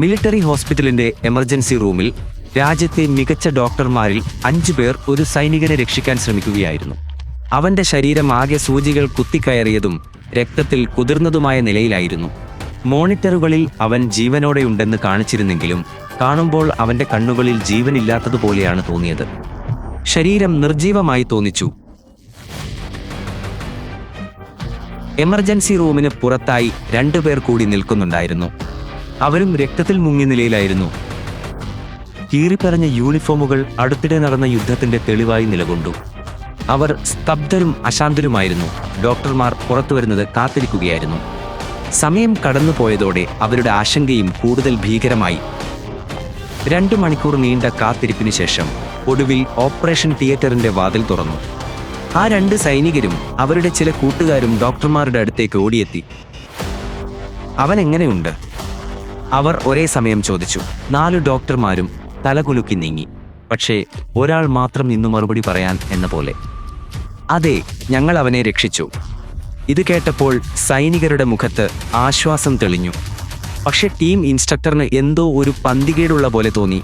Military ഹോസ്പിറ്റലിന്റെ emergency റൂമിൽ രാജ്യത്തെ മികച്ച ഡോക്ടർമാരിൽ 5 പേർ ഒരു സൈനികനെ രക്ഷിക്കാൻ ശ്രമിക്കുകയായിരുന്നു. അവന്റെ ശരീരം ആകെ സൂചികൾ കുത്തിക്കയറിയതും രക്തത്തിൽ കുതിർന്നതുമായ നിലയിലായിരുന്നു. മോണിറ്ററുകളിൽ അവൻ ജീവനോടെയുണ്ടെന്ന് കാണിച്ചിരുന്നെങ്കിലും കാണുമ്പോൾ അവന്റെ കണ്ണുകളിൽ ജീവനില്ലാത്തതുപോലെയാണ് തോന്നിയത്. ശരീരം നിർജീവമായി തോന്നിച്ചു. എമർജൻസി റൂമിന് പുറത്തായി 2 പേർ കൂടി നിൽക്കുന്നുണ്ടായിരുന്നു. അവരും രക്തത്തിൽ മുങ്ങിയ നിലയിലായിരുന്നു. കീറിപ്പറഞ്ഞ യൂണിഫോമുകൾ അടുത്തിടെ നടന്ന യുദ്ധത്തിന്റെ തെളിവായി നിലകൊണ്ടു. അവർ സ്തബ്ധരും അശാന്തരുമായിരുന്നു. ഡോക്ടർമാർ പുറത്തുവരുന്നത് കാത്തിരിക്കുകയായിരുന്നു. സമയം കടന്നുപോയതോടെ അവരുടെ ആശങ്കയും കൂടുതൽ ഭീകരമായി. 2 മണിക്കൂർ നീണ്ട കാത്തിരിപ്പിന് ശേഷം ഒടുവിൽ ഓപ്പറേഷൻ തിയേറ്ററിന്റെ വാതിൽ തുറന്നു. ആ 2 സൈനികരും അവരുടെ ചില കൂട്ടുകാരും ഡോക്ടർമാരുടെ അടുത്തേക്ക് ഓടിയെത്തി. അവൻ എങ്ങനെയുണ്ട്? അവർ ഒരേ സമയം ചോദിച്ചു. 4 ഡോക്ടർമാരും തലകുലുക്കി നീങ്ങി. പക്ഷേ ഒരാൾ മാത്രം ഇന്നു മറുപടി പറയാൻ എന്ന പോലെ, അതെ, ഞങ്ങൾ അവനെ രക്ഷിച്ചു. ഇത് കേട്ടപ്പോൾ സൈനികരുടെ മുഖത്ത് ആശ്വാസം തെളിഞ്ഞു. പക്ഷെ ടീം ഇൻസ്ട്രക്ടറിന് എന്തോ ഒരു പന്തികേടുള്ള പോലെ തോന്നി.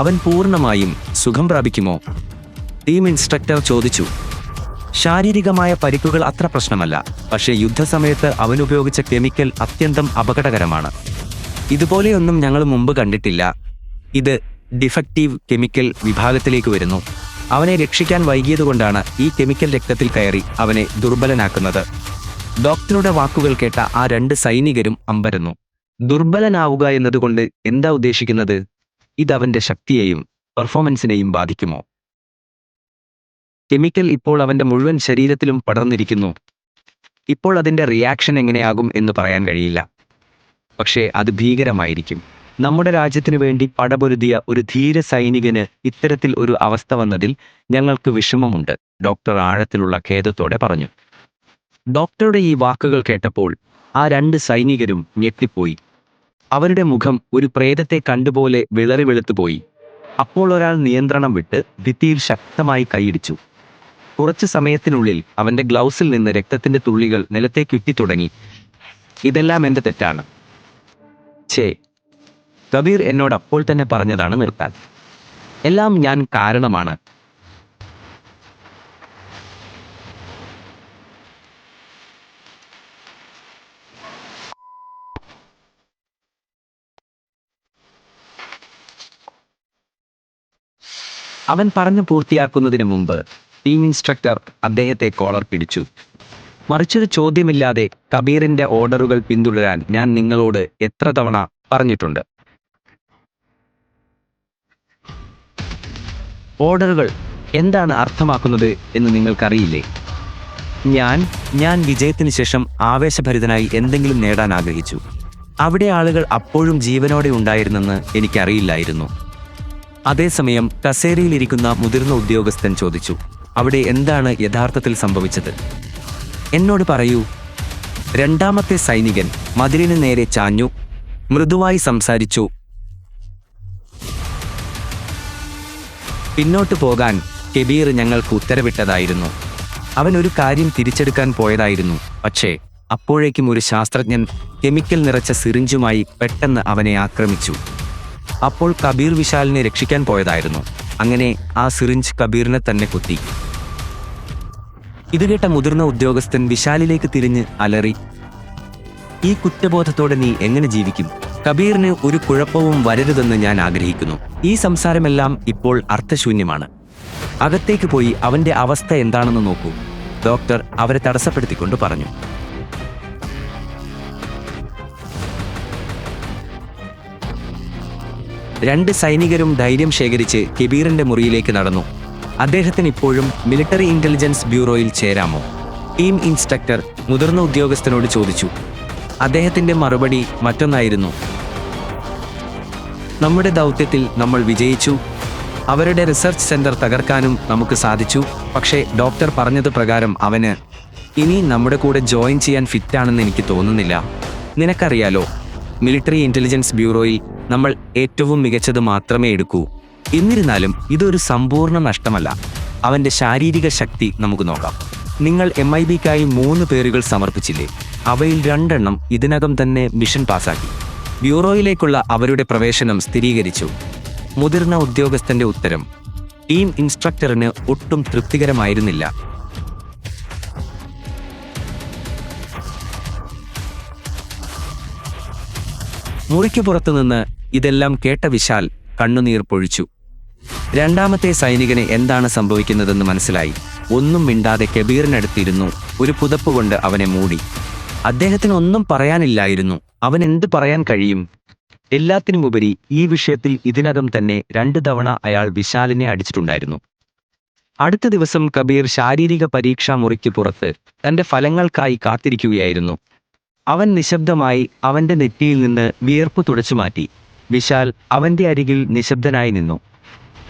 അവൻ പൂർണ്ണമായും സുഖം പ്രാപിക്കുമോ? ടീം ഇൻസ്ട്രക്ടർ ചോദിച്ചു. ശാരീരികമായ പരിക്കുകൾ അത്ര പ്രശ്നമല്ല, പക്ഷേ യുദ്ധസമയത്ത് അവൻ ഉപയോഗിച്ച കെമിക്കൽ അത്യന്തം അപകടകരമാണ്. ഇതുപോലെയൊന്നും ഞങ്ങൾ മുമ്പ് കണ്ടിട്ടില്ല. ഇത് ഡിഫക്റ്റീവ് കെമിക്കൽ വിഭാഗത്തിലേക്ക് വരുന്നു. അവനെ രക്ഷിക്കാൻ വൈകിയതുകൊണ്ടാണ് ഈ കെമിക്കൽ രക്തത്തിൽ കയറി അവനെ ദുർബലനാക്കുന്നത്. ഡോക്ടറുടെ വാക്കുകൾ കേട്ട ആ 2 സൈനികരും അമ്പരന്നു. ദുർബലനാവുക എന്നതുകൊണ്ട് എന്താ ഉദ്ദേശിക്കുന്നത്? ഇതവന്റെ ശക്തിയെയും പെർഫോമൻസിനെയും ബാധിക്കുമോ? കെമിക്കൽ ഇപ്പോൾ അവന്റെ മുഴുവൻ ശരീരത്തിലും പടർന്നിരിക്കുന്നു. ഇപ്പോൾ അതിന്റെ റിയാക്ഷൻ എങ്ങനെയാകും എന്ന് പറയാൻ കഴിയില്ല. പക്ഷേ അത് ഭീകരമായിരിക്കും. നമ്മുടെ രാജ്യത്തിനു വേണ്ടി പടപൊരുതിയ ഒരു ധീര സൈനികന് ഇത്തരത്തിൽ ഒരു അവസ്ഥ വന്നതിൽ ഞങ്ങൾക്ക് വിഷമമുണ്ട്, ഡോക്ടർ ആഴത്തിലുള്ള ഖേദത്തോടെ പറഞ്ഞു. ഡോക്ടറുടെ ഈ വാക്കുകൾ കേട്ടപ്പോൾ ആ 2 സൈനികരും ഞെട്ടിപ്പോയി. അവരുടെ മുഖം ഒരു പ്രേതത്തെ കണ്ടുപോലെ വിളറി വെളുത്തുപോയി. അപ്പോൾ ഒരാൾ നിയന്ത്രണം വിട്ട് ഭിത്തിയിൽ ശക്തമായി കൈയിടിച്ചു. കുറച്ചു സമയത്തിനുള്ളിൽ അവന്റെ ഗ്ലൗസിൽ നിന്ന് രക്തത്തിന്റെ തുള്ളികൾ നിലത്തേക്ക് തുടങ്ങി. ഇതെല്ലാം എന്റെ തെറ്റാണ്. കബീർ എന്നോട് അപ്പോൾ തന്നെ പറഞ്ഞതാണ് നിർത്താൻ. എല്ലാം ഞാൻ കാരണമാണ്. അവൻ പറഞ്ഞു പൂർത്തിയാക്കുന്നതിന് മുമ്പ് ടീം ഇൻസ്ട്രക്ടർ അദ്ദേഹത്തെ കോളർ പിടിച്ചു. മറിച്ചൊരു ചോദ്യമില്ലാതെ കബീറിന്റെ ഓർഡറുകൾ പിന്തുടരാൻ ഞാൻ നിങ്ങളോട് എത്ര തവണ പറഞ്ഞിട്ടുണ്ട്? ഓർഡറുകൾ എന്താണ് അർത്ഥമാക്കുന്നത് എന്ന് നിങ്ങൾക്കറിയില്ലേ? ഞാൻ വിജയത്തിന് ശേഷം ആവേശഭരിതനായി എന്തെങ്കിലും നേടാൻ ആഗ്രഹിച്ചു. അവിടെ ആളുകൾ അപ്പോഴും ജീവനോടെ ഉണ്ടായിരുന്നെന്ന് എനിക്കറിയില്ലായിരുന്നു. അതേസമയം കസേരയിലിരിക്കുന്ന മുതിർന്ന ഉദ്യോഗസ്ഥൻ ചോദിച്ചു, അവിടെ എന്താണ് യഥാർത്ഥത്തിൽ സംഭവിച്ചത്? എന്നോട് പറയൂ. 2ാമത്തെ സൈനികൻ മതിലിന് നേരെ ചാഞ്ഞു, മൃദുവായി സംസാരിച്ചു. പിന്നോട്ട് പോകാൻ കബീർ ഞങ്ങൾക്ക് ഉത്തരവിട്ടതായിരുന്നു. അവൻ ഒരു കാര്യം തിരിച്ചെടുക്കാൻ പോയതായിരുന്നു. പക്ഷേ അപ്പോഴേക്കും ഒരു ശാസ്ത്രജ്ഞൻ കെമിക്കൽ നിറച്ച സിറിഞ്ചുമായി പെട്ടെന്ന് അവനെ ആക്രമിച്ചു. അപ്പോൾ കബീർ വിശാലിനെ രക്ഷിക്കാൻ പോയതായിരുന്നു. അങ്ങനെ ആ സിറിഞ്ച് കബീറിനെ തന്നെ കുത്തി. ഇത് കേട്ട മുതിർന്ന ഉദ്യോഗസ്ഥൻ വിശാലിലേക്ക് തിരിഞ്ഞ് അലറി, ഈ കുറ്റബോധത്തോടെ നീ എങ്ങനെ ജീവിക്കും? കബീറിന് ഒരു കുഴപ്പവും വരരുതെന്ന് ഞാൻ ആഗ്രഹിക്കുന്നു. ഈ സംസാരമെല്ലാം ഇപ്പോൾ അർത്ഥശൂന്യമാണ്. അകത്തേക്ക് പോയി അവന്റെ അവസ്ഥ എന്താണെന്ന് നോക്കൂ, ഡോക്ടർ അവരെ തടസ്സപ്പെടുത്തിക്കൊണ്ട് പറഞ്ഞു. രണ്ട് സൈനികരും ധൈര്യം ശേഖരിച്ച് കബീറിന്റെ മുറിയിലേക്ക് നടന്നു. അദ്ദേഹത്തിന് ഇപ്പോഴും മിലിറ്ററി ഇന്റലിജൻസ് ബ്യൂറോയിൽ ചേരാമോ? ടീം ഇൻസ്ട്രക്ടർ മുതിർന്ന ഉദ്യോഗസ്ഥനോട് ചോദിച്ചു. അദ്ദേഹത്തിന്റെ മറുപടി മറ്റൊന്നായിരുന്നു. നമ്മുടെ ദൗത്യത്തിൽ നമ്മൾ വിജയിച്ചു. അവരുടെ റിസർച്ച് സെന്റർ തകർക്കാനും നമുക്ക് സാധിച്ചു. പക്ഷേ ഡോക്ടർ പറഞ്ഞത് പ്രകാരം അവന് ഇനി നമ്മുടെ കൂടെ ജോയിൻ ചെയ്യാൻ ഫിറ്റാണെന്ന് എനിക്ക് തോന്നുന്നില്ല. നിനക്കറിയാലോ, മിലിറ്ററി ഇന്റലിജൻസ് ബ്യൂറോയിൽ നമ്മൾ ഏറ്റവും മികച്ചത് മാത്രമേ എടുക്കൂ. എന്നിരുന്നാലും ഇതൊരു സമ്പൂർണ്ണ നഷ്ടമല്ല. അവന്റെ ശാരീരിക ശക്തി നമുക്ക് നോക്കാം. നിങ്ങൾ MIBക്കായി 3 പേരുകൾ സമർപ്പിച്ചില്ലേ? അവയിൽ 2 ഇതിനകം തന്നെ മിഷൻ പാസാക്കി. ബ്യൂറോയിലേക്കുള്ള അവരുടെ പ്രവേശനം സ്ഥിരീകരിച്ചു. മുതിർന്ന ഉദ്യോഗസ്ഥന്റെ ഉത്തരം ടീം ഇൻസ്ട്രക്ടറിന് ഒട്ടും തൃപ്തികരമായിരുന്നില്ല. മുറിക്ക് പുറത്തുനിന്ന് ഇതെല്ലാം കേട്ട വിശാൽ കണ്ണുനീർ പൊഴിച്ചു. രണ്ടാമത്തെ സൈനികന് എന്താണ് സംഭവിക്കുന്നതെന്ന് മനസ്സിലായി. ഒന്നും മിണ്ടാതെ കബീറിനടുത്തിരുന്നു. ഒരു പുതപ്പ് കൊണ്ട് അവനെ മൂടി. അദ്ദേഹത്തിന് ഒന്നും പറയാനില്ലായിരുന്നു. അവൻ എന്ത് പറയാൻ കഴിയും? എല്ലാത്തിനുമുപരി ഈ വിഷയത്തിൽ ഇതിനകം തന്നെ 2 തവണ അയാൾ വിശാലിനെ അടിച്ചിട്ടുണ്ടായിരുന്നു. അടുത്ത ദിവസം കബീർ ശാരീരിക പരീക്ഷാ മുറിക്ക് പുറത്ത് തന്റെ ഫലങ്ങൾക്കായി കാത്തിരിക്കുകയായിരുന്നു. അവൻ നിശബ്ദമായി അവന്റെ നെറ്റിയിൽ നിന്ന് വിയർപ്പ് തുടച്ചു മാറ്റി. വിശാൽ അവന്റെ അരികിൽ നിശബ്ദനായി നിന്നു.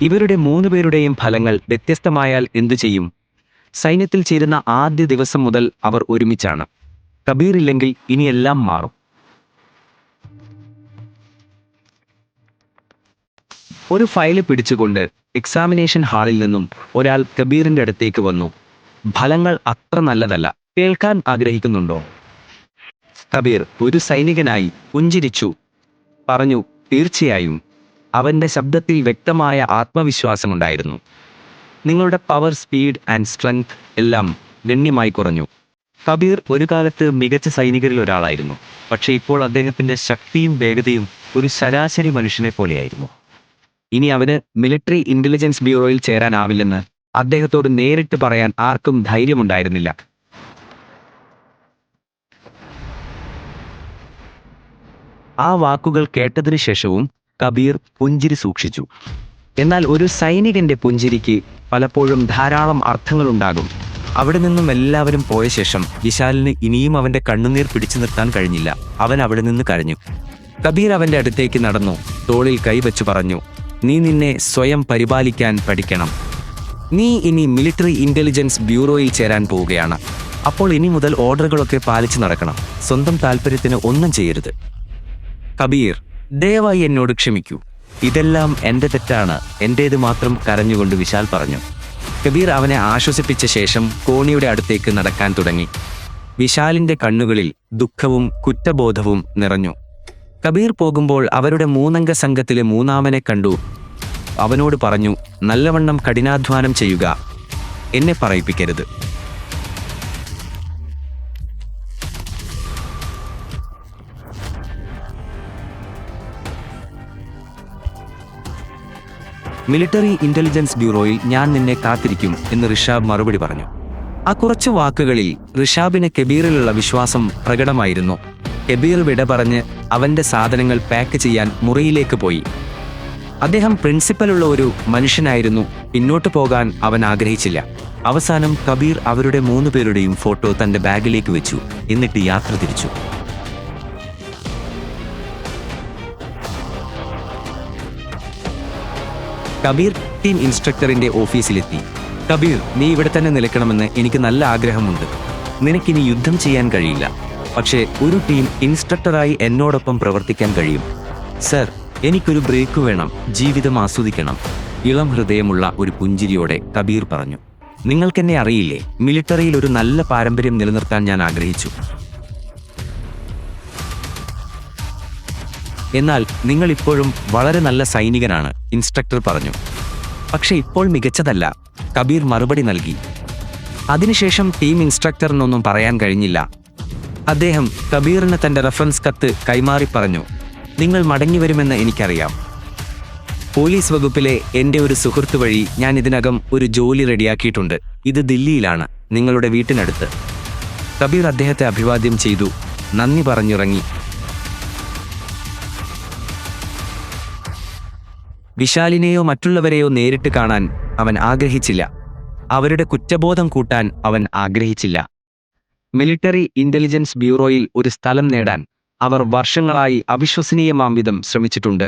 ഇവരുടെ 3 പേരുടെയും ഫലങ്ങൾ വ്യത്യസ്തമായാൽ എന്തു ചെയ്യും? സൈന്യത്തിൽ ചേരുന്ന ആദ്യ ദിവസം മുതൽ അവർ ഒരുമിച്ചാണ്. കബീർ ഇല്ലെങ്കിൽ ഇനിയെല്ലാം മാറും. ഒരു ഫയല് പിടിച്ചുകൊണ്ട് എക്സാമിനേഷൻ ഹാളിൽ നിന്നും ഒരാൾ കബീറിന്റെ അടുത്തേക്ക് വന്നു. ഫലങ്ങൾ അത്ര നല്ലതല്ല. കേൾക്കാൻ ആഗ്രഹിക്കുന്നുണ്ടോ? കബീർ ഒരു സൈനികനായി പുഞ്ചിരിച്ചു പറഞ്ഞു, തീർച്ചയായും. അവന്റെ ശബ്ദത്തിൽ വ്യക്തമായ ആത്മവിശ്വാസമുണ്ടായിരുന്നു. നിങ്ങളുടെ പവർ, സ്പീഡ് ആൻഡ് സ്ട്രെങ്ത് എല്ലാം ഗണ്യമായി കുറഞ്ഞു. കബീർ ഒരു കാലത്ത് മികച്ച സൈനികരിൽ ഒരാളായിരുന്നു. പക്ഷേ ഇപ്പോൾ അദ്ദേഹത്തിന്റെ ശക്തിയും വേഗതയും ഒരു ശരാശരി മനുഷ്യനെ പോലെയായിരുന്നു. ഇനി അവന് മിലിറ്ററി ഇന്റലിജൻസ് ബ്യൂറോയിൽ ചേരാനാവില്ലെന്ന് അദ്ദേഹത്തോട് നേരിട്ട് പറയാൻ ആർക്കും ധൈര്യമുണ്ടായിരുന്നില്ല. ആ വാക്കുകൾ കേട്ടതിനു ശേഷവും കബീർ പുഞ്ചിരി സൂക്ഷിച്ചു. എന്നാൽ ഒരു സൈനികന്റെ പുഞ്ചിരിക്ക് പലപ്പോഴും ധാരാളം അർത്ഥങ്ങളുണ്ടാകും. അവിടെ നിന്നും എല്ലാവരും പോയ ശേഷം വിശാലിന് ഇനിയും അവന്റെ കണ്ണുനീർ പിടിച്ചു നിർത്താൻ കഴിഞ്ഞില്ല. അവൻ അവിടെ നിന്ന് കരഞ്ഞു. കബീർ അവന്റെ അടുത്തേക്ക് നടന്നു. തോളിൽ കൈവച്ചു പറഞ്ഞു, നീ നിന്നെ സ്വയം പരിപാലിക്കാൻ പഠിക്കണം. നീ ഇനി മിലിറ്ററി ഇന്റലിജൻസ് ബ്യൂറോയിൽ ചേരാൻ പോവുകയാണ്. അപ്പോൾ ഇനി മുതൽ ഓർഡറുകളൊക്കെ പാലിച്ചു നടക്കണം. സ്വന്തം താല്പര്യത്തിന് ഒന്നും ചെയ്യരുത്. കബീർ, ദയവായി എന്നോട് ക്ഷമിക്കൂ. ഇതെല്ലാം എൻ്റെ തെറ്റാണ്, എൻ്റേത് മാത്രം, കരഞ്ഞുകൊണ്ട് വിശാൽ പറഞ്ഞു. കബീർ അവനെ ആശ്വസിപ്പിച്ച ശേഷം കോണിയുടെ അടുത്തേക്ക് നടക്കാൻ തുടങ്ങി. വിശാലിന്റെ കണ്ണുകളിൽ ദുഃഖവും കുറ്റബോധവും നിറഞ്ഞു. കബീർ പോകുമ്പോൾ അവരുടെ 3 അംഗ സംഘത്തിലെ 3-ാമനെ കണ്ടു. അവനോട് പറഞ്ഞു, നല്ലവണ്ണം കഠിനാധ്വാനം ചെയ്യുക, എന്നെ പറയിപ്പിക്കരുത്. മിലിറ്ററി ഇന്റലിജൻസ് ബ്യൂറോയിൽ ഞാൻ നിന്നെ കാത്തിരിക്കും എന്ന് ഋഷാബ് മറുപടി പറഞ്ഞു. ആ കുറച്ചു വാക്കുകളിൽ ഋഷാബിന് കബീറിലുള്ള വിശ്വാസം പ്രകടമായിരുന്നു. കബീർ വിട പറഞ്ഞ് അവന്റെ സാധനങ്ങൾ പാക്ക് ചെയ്യാൻ മുറിയിലേക്ക് പോയി. അദ്ദേഹം പ്രിൻസിപ്പലുള്ള ഒരു മനുഷ്യനായിരുന്നു. പിന്നോട്ട് പോകാൻ അവൻ ആഗ്രഹിച്ചില്ല. അവസാനം കബീർ അവരുടെ 3 പേരുടെയും ഫോട്ടോ തന്റെ ബാഗിലേക്ക് വെച്ചു. എന്നിട്ട് യാത്ര തിരിച്ചു. കബീർ ടീം ഇൻസ്ട്രക്ടറിന്റെ ഓഫീസിലെത്തി. കബീർ, നീ ഇവിടെ തന്നെ നിൽക്കണമെന്ന് എനിക്ക് നല്ല ആഗ്രഹമുണ്ട്. നിനക്കിനി യുദ്ധം ചെയ്യാൻ കഴിയില്ല. പക്ഷേ ഒരു ടീം ഇൻസ്ട്രക്ടറായി എന്നോടൊപ്പം പ്രവർത്തിക്കാൻ കഴിയും. സർ, എനിക്കൊരു ബ്രേക്ക് വേണം. ജീവിതം ആസ്വദിക്കണം. ഇളം ഹൃദയമുള്ള ഒരു പുഞ്ചിരിയോടെ കബീർ പറഞ്ഞു. നിങ്ങൾക്കെന്നെ അറിയില്ലേ, മിലിറ്ററിയിൽ ഒരു നല്ല പാരമ്പര്യം നിലനിർത്താൻ ഞാൻ ആഗ്രഹിച്ചു. എന്നാൽ നിങ്ങൾ ഇപ്പോഴും വളരെ നല്ല സൈനികനാണ്, ഇൻസ്ട്രക്ടർ പറഞ്ഞു. പക്ഷെ ഇപ്പോൾ മികച്ചതല്ല, കബീർ മറുപടി നൽകി. അതിനുശേഷം ടീം ഇൻസ്ട്രക്ടറിനൊന്നും പറയാൻ കഴിഞ്ഞില്ല. അദ്ദേഹം കബീറിന് തന്റെ റഫറൻസ് കത്ത് കൈമാറി പറഞ്ഞു, നിങ്ങൾ മടങ്ങിവരുമെന്ന് എനിക്കറിയാം. പോലീസ് വകുപ്പിലെ എൻ്റെ ഒരു സുഹൃത്ത് വഴി ഞാൻ ഇതിനകം ഒരു ജോലി റെഡിയാക്കിയിട്ടുണ്ട്. ഇത് ദില്ലിയിലാണ്, നിങ്ങളുടെ വീട്ടിനടുത്ത്. കബീർ അദ്ദേഹത്തെ അഭിവാദ്യം ചെയ്തു, നന്ദി പറഞ്ഞിറങ്ങി. വിശാലിനെയോ മറ്റുള്ളവരെയോ നേരിട്ട് കാണാൻ അവൻ ആഗ്രഹിച്ചില്ല. അവരുടെ കുറ്റബോധം കൂട്ടാൻ അവൻ ആഗ്രഹിച്ചില്ല. മിലിറ്ററി ഇന്റലിജൻസ് ബ്യൂറോയിൽ ഒരു സ്ഥലം നേടാൻ അവർ വർഷങ്ങളായി അവിശ്വസനീയമാംവിധം ശ്രമിച്ചിട്ടുണ്ട്.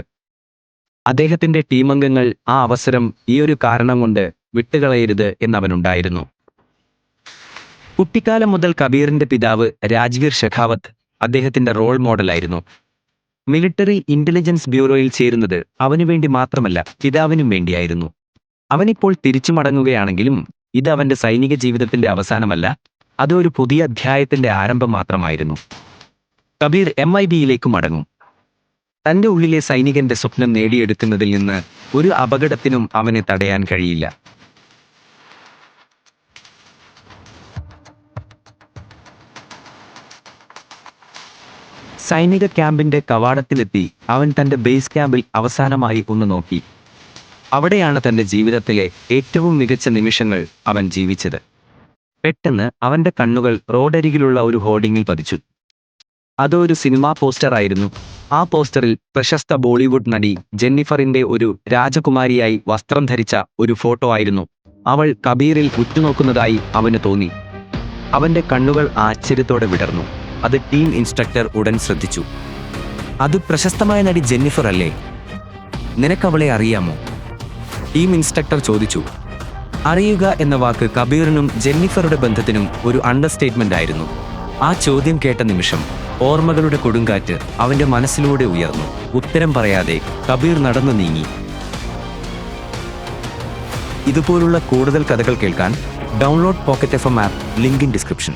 അദ്ദേഹത്തിന്റെ ടീമംഗങ്ങൾ ആ അവസരം ഈയൊരു കാരണം കൊണ്ട് വിട്ടുകളയരുത് എന്നവനുണ്ടായിരുന്നു. കുട്ടിക്കാലം മുതൽ കബീറിന്റെ പിതാവ് രാജ്വീർ ഷെഖാവത്ത് അദ്ദേഹത്തിന്റെ റോൾ മോഡലായിരുന്നു. മിലിറ്ററി ഇന്റലിജൻസ് ബ്യൂറോയിൽ ചേരുന്നത് അവനു വേണ്ടി മാത്രമല്ല, പിതാവിനും വേണ്ടിയായിരുന്നു. അവനിപ്പോൾ തിരിച്ചു മടങ്ങുകയാണെങ്കിലും ഇത് അവന്റെ സൈനിക ജീവിതത്തിന്റെ അവസാനമല്ല, അതൊരു പുതിയ അധ്യായത്തിന്റെ ആരംഭം മാത്രമായിരുന്നു. കബീർ MIBയിലേക്ക് മടങ്ങും. തന്റെ ഉള്ളിലെ സൈനികന്റെ സ്വപ്നം നേടിയെടുക്കുന്നതിൽ നിന്ന് ഒരു അപകടത്തിനും അവനെ തടയാൻ കഴിയില്ല. സൈനിക ക്യാമ്പിന്റെ കവാടത്തിലെത്തി അവൻ തന്റെ ബേസ് ക്യാമ്പിൽ അവസാനമായി ഒന്ന് നോക്കി. അവിടെയാണ് തന്റെ ജീവിതത്തിലെ ഏറ്റവും മികച്ച നിമിഷങ്ങൾ അവൻ ജീവിച്ചത്. പെട്ടെന്ന് അവന്റെ കണ്ണുകൾ റോഡരികിലുള്ള ഒരു ഹോർഡിങ്ങിൽ പതിച്ചു. അതൊരു സിനിമാ പോസ്റ്റർ ആയിരുന്നു. ആ പോസ്റ്ററിൽ പ്രശസ്ത ബോളിവുഡ് നടി ജെന്നിഫറിന്റെ ഒരു രാജകുമാരിയായി വസ്ത്രം ധരിച്ച ഒരു ഫോട്ടോ ആയിരുന്നു. അവൾ കബീറിൽ ഉറ്റുനോക്കുന്നതായി അവന് തോന്നി. അവന്റെ കണ്ണുകൾ ആശ്ചര്യത്തോടെ വിടർന്നു. അത് ടീം ഇൻസ്ട്രക്ടർ ഉടൻ ശ്രദ്ധിച്ചു. അത് പ്രശസ്തമായ നടി ജെന്നിഫർ അല്ലേ? നിനക്കവളെ അറിയാമോ? ടീം ഇൻസ്ട്രക്ടർ ചോദിച്ചു. അറിയുക എന്ന വാക്ക് കബീറിനും ജെന്നിഫറുടെ ബന്ധത്തിനും ഒരു അണ്ടർസ്റ്റേറ്റ്മെന്റ് ആയിരുന്നു. ആ ചോദ്യം കേട്ട നിമിഷം ഓർമ്മകളുടെ കൊടുങ്കാറ്റ് അവന്റെ മനസ്സിലൂടെ ഉയർന്നു. ഉത്തരം പറയാതെ കബീർ നടന്നു നീങ്ങി. ഇതുപോലുള്ള കൂടുതൽ കഥകൾ കേൾക്കാൻ download pocket FM app. Link in description.